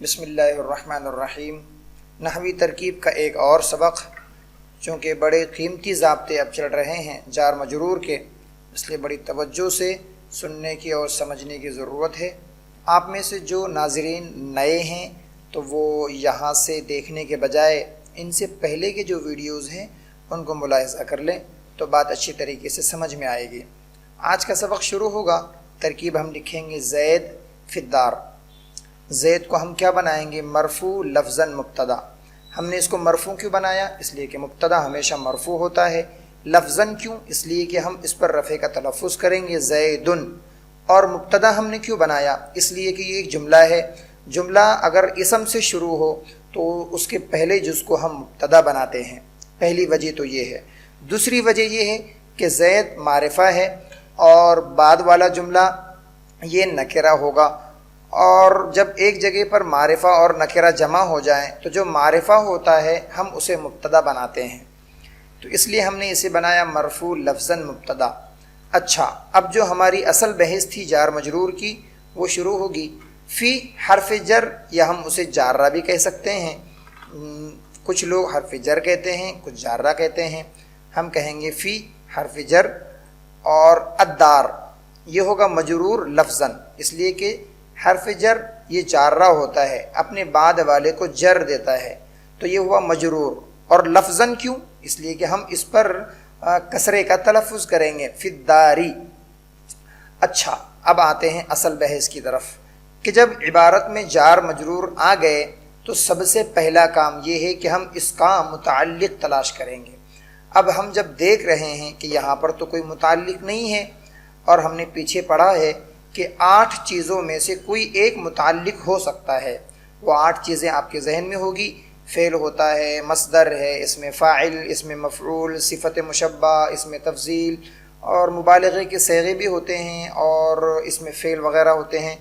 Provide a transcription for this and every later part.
بسم اللہ الرحمن الرحیم۔ نحوی ترکیب کا ایک اور سبق، چونکہ بڑے قیمتی ضابطے اب چل رہے ہیں جار مجرور کے، اس لیے بڑی توجہ سے سننے کی اور سمجھنے کی ضرورت ہے۔ آپ میں سے جو ناظرین نئے ہیں تو وہ یہاں سے دیکھنے کے بجائے ان سے پہلے کے جو ویڈیوز ہیں ان کو ملاحظہ کر لیں تو بات اچھی طریقے سے سمجھ میں آئے گی۔ آج کا سبق شروع ہوگا۔ ترکیب ہم لکھیں گے زید فی الدار۔ زید کو ہم کیا بنائیں گے؟ مرفوع لفظاً مبتدا۔ ہم نے اس کو مرفوع کیوں بنایا؟ اس لیے کہ مبتدا ہمیشہ مرفوع ہوتا ہے۔ لفظاً کیوں؟ اس لیے کہ ہم اس پر رفع کا تلفظ کریں گے زیدن۔ اور مبتدا ہم نے کیوں بنایا؟ اس لیے کہ یہ ایک جملہ ہے۔ جملہ اگر اسم سے شروع ہو تو اس کے پہلے جز کو ہم مبتدا بناتے ہیں۔ پہلی وجہ تو یہ ہے۔ دوسری وجہ یہ ہے کہ زید معرفہ ہے اور بعد والا جملہ یہ نکرہ ہوگا، اور جب ایک جگہ پر معرفہ اور نکرہ جمع ہو جائیں تو جو معرفہ ہوتا ہے ہم اسے مبتدا بناتے ہیں، تو اس لیے ہم نے اسے بنایا مرفوع لفظاً مبتدا۔ اچھا، اب جو ہماری اصل بحث تھی جار مجرور کی وہ شروع ہوگی۔ فی حرف جر، یا ہم اسے جارہ بھی کہہ سکتے ہیں، کچھ لوگ حرف جر کہتے ہیں، کچھ جارہ کہتے ہیں۔ ہم کہیں گے فی حرف جر، اور الدار یہ ہوگا مجرور لفظاً، اس لیے کہ حرف جر یہ جارہ ہوتا ہے، اپنے بعد والے کو جر دیتا ہے، تو یہ ہوا مجرور۔ اور لفظاً کیوں؟ اس لیے کہ ہم اس پر کسرے کا تلفظ کریں گے، فی الداری۔ اچھا، اب آتے ہیں اصل بحث کی طرف، کہ جب عبارت میں جار مجرور آ گئے تو سب سے پہلا کام یہ ہے کہ ہم اس کا متعلق تلاش کریں گے۔ اب ہم جب دیکھ رہے ہیں کہ یہاں پر تو کوئی متعلق نہیں ہے، اور ہم نے پیچھے پڑھا ہے کہ 8 چیزوں میں سے کوئی ایک متعلق ہو سکتا ہے۔ وہ 8 چیزیں آپ کے ذہن میں ہوگی۔ فعل ہوتا ہے، مصدر ہے، اسم فاعل، اسم مفعول، صفت مشبہ، اسم تفضیل، اور مبالغے کے صیغے بھی ہوتے ہیں، اور اسم فعل وغیرہ ہوتے ہیں۔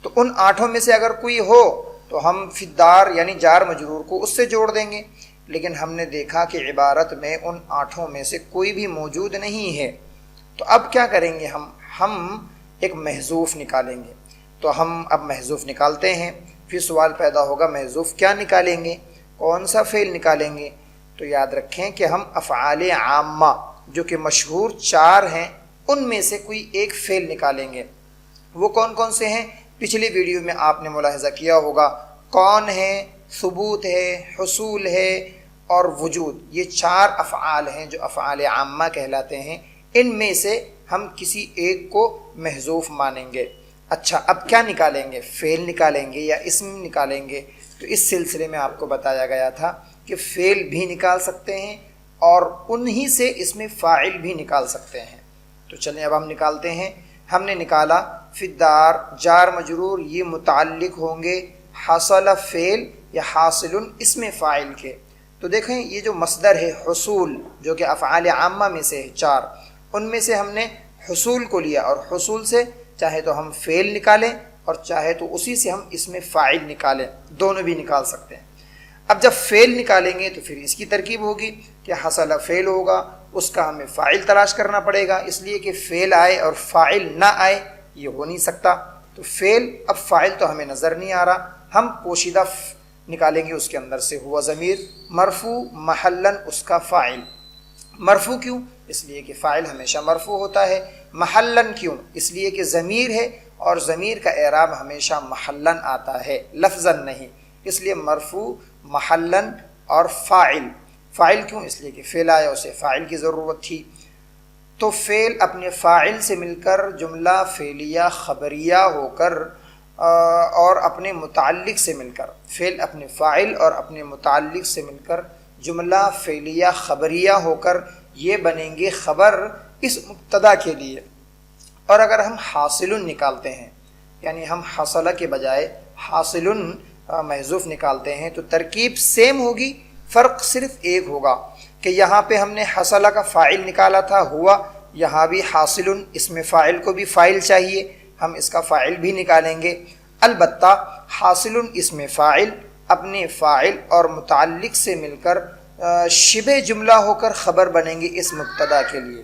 تو ان 8 میں سے اگر کوئی ہو تو ہم فی الدار یعنی جار مجرور کو اس سے جوڑ دیں گے، لیکن ہم نے دیکھا کہ عبارت میں ان 8 میں سے کوئی بھی موجود نہیں ہے، تو اب کیا کریں گے؟ ہم ایک محذوف نکالیں گے۔ تو ہم اب محذوف نکالتے ہیں۔ پھر سوال پیدا ہوگا محذوف کیا نکالیں گے، کون سا فعل نکالیں گے؟ تو یاد رکھیں کہ ہم افعال عامہ جو کہ مشہور 4 ہیں ان میں سے کوئی ایک فعل نکالیں گے۔ وہ کون کون سے ہیں؟ پچھلی ویڈیو میں آپ نے ملاحظہ کیا ہوگا، کون ہے، ثبوت ہے، حصول ہے اور وجود، یہ 4 افعال ہیں جو افعال عامہ کہلاتے ہیں۔ ان میں سے ہم کسی ایک کو محذوف مانیں گے۔ اچھا، اب کیا نکالیں گے؟ فعل نکالیں گے یا اسم نکالیں گے؟ تو اس سلسلے میں آپ کو بتایا گیا تھا کہ فعل بھی نکال سکتے ہیں اور انہی سے اسم فاعل بھی نکال سکتے ہیں۔ تو چلیں اب ہم نکالتے ہیں۔ ہم نے نکالا فی الدار جار مجرور یہ متعلق ہوں گے حصل فعل یا حاصل اسم فاعل کے۔ تو دیکھیں یہ جو مصدر ہے حصول جو کہ افعال عامہ میں سے ہے 4، ان میں سے ہم نے حصول کو لیا، اور حصول سے چاہے تو ہم فعل نکالیں اور چاہے تو اسی سے ہم اسم فاعل نکالیں، دونوں بھی نکال سکتے ہیں۔ اب جب فعل نکالیں گے تو پھر اس کی ترکیب ہوگی کہ حصل فعل ہوگا، اس کا ہمیں فاعل تلاش کرنا پڑے گا، اس لیے کہ فعل آئے اور فاعل نہ آئے یہ ہو نہیں سکتا۔ تو فعل، اب فاعل تو ہمیں نظر نہیں آ رہا، ہم پوشیدہ نکالیں گے اس کے اندر سے، ہوا ضمیر مرفوع محلاً اس کا فاعل۔ مرفوع کیوں؟ اس لیے کہ فاعل ہمیشہ مرفوع ہوتا ہے۔ محلاً کیوں؟ اس لیے کہ ضمیر ہے اور ضمیر کا اعراب ہمیشہ محلاً آتا ہے، لفظاً نہیں، اس لیے مرفوع محلاً اور فاعل۔ فاعل کیوں؟ اس لیے کہ فعل آیا، اسے فاعل کی ضرورت تھی۔ تو فعل اپنے فاعل سے مل کر جملہ فعلیہ خبریہ ہو کر، اور اپنے متعلق سے مل کر، فعل اپنے فاعل اور اپنے متعلق سے مل کر جملہ فعلیہ خبریہ ہو کر یہ بنیں گے خبر اس مبتدا کے لیے۔ اور اگر ہم حاصل نکالتے ہیں، یعنی ہم حصل کے بجائے حاصل محذوف نکالتے ہیں، تو ترکیب سیم ہوگی، فرق صرف ایک ہوگا کہ یہاں پہ ہم نے حصل کا فاعل نکالا تھا ہوا، یہاں بھی حاصل اسم فاعل کو بھی فاعل چاہیے، ہم اس کا فاعل بھی نکالیں گے۔ البتہ حاصل اسم فاعل اپنے فاعل اور متعلق سے مل کر شبہ جملہ ہو کر خبر بنیں گے اس مبتدا کے لیے،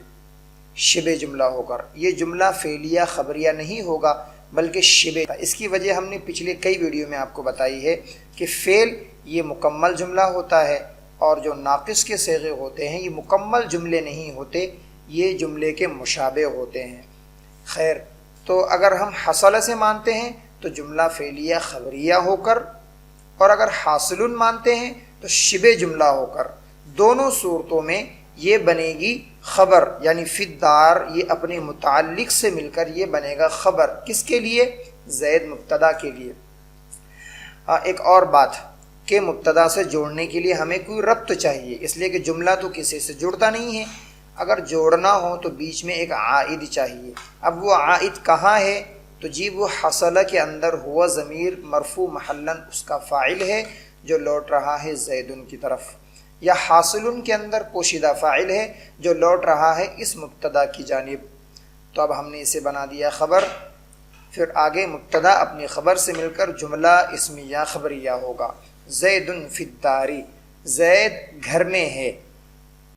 شبہ جملہ ہو کر، یہ جملہ فعلیہ خبریہ نہیں ہوگا، بلکہ شبہ تھا۔ اس کی وجہ ہم نے پچھلے کئی ویڈیو میں آپ کو بتائی ہے کہ فعل یہ مکمل جملہ ہوتا ہے، اور جو ناقص کے صیغے ہوتے ہیں یہ مکمل جملے نہیں ہوتے، یہ جملے کے مشابہ ہوتے ہیں۔ خیر، تو اگر ہم حصل سے مانتے ہیں تو جملہ فعلیہ خبریہ ہو کر، اور اگر حاصل مانتے ہیں تو شبہ جملہ ہو کر، دونوں صورتوں میں یہ بنے گی خبر، یعنی فی الدار یہ اپنے متعلق سے مل کر یہ بنے گا خبر۔ کس کے لیے؟ زید مبتدا کے لیے۔ ایک اور بات کہ مبتدا سے جوڑنے کے لیے ہمیں کوئی ربط چاہیے، اس لیے کہ جملہ تو کسی سے جڑتا نہیں ہے، اگر جوڑنا ہو تو بیچ میں ایک عائد چاہیے۔ اب وہ عائد کہاں ہے؟ تو جی وہ حصل کے اندر ہوا ضمیر مرفوع محلاً اس کا فاعل ہے جو لوٹ رہا ہے زیدن کی طرف، یا حاصل کے اندر پوشیدہ فاعل ہے جو لوٹ رہا ہے اس مبتدا کی جانب۔ تو اب ہم نے اسے بنا دیا خبر، پھر آگے مبتدا اپنی خبر سے مل کر جملہ اسمیہ خبریہ ہوگا۔ زید فی الدار، زید گھر میں ہے،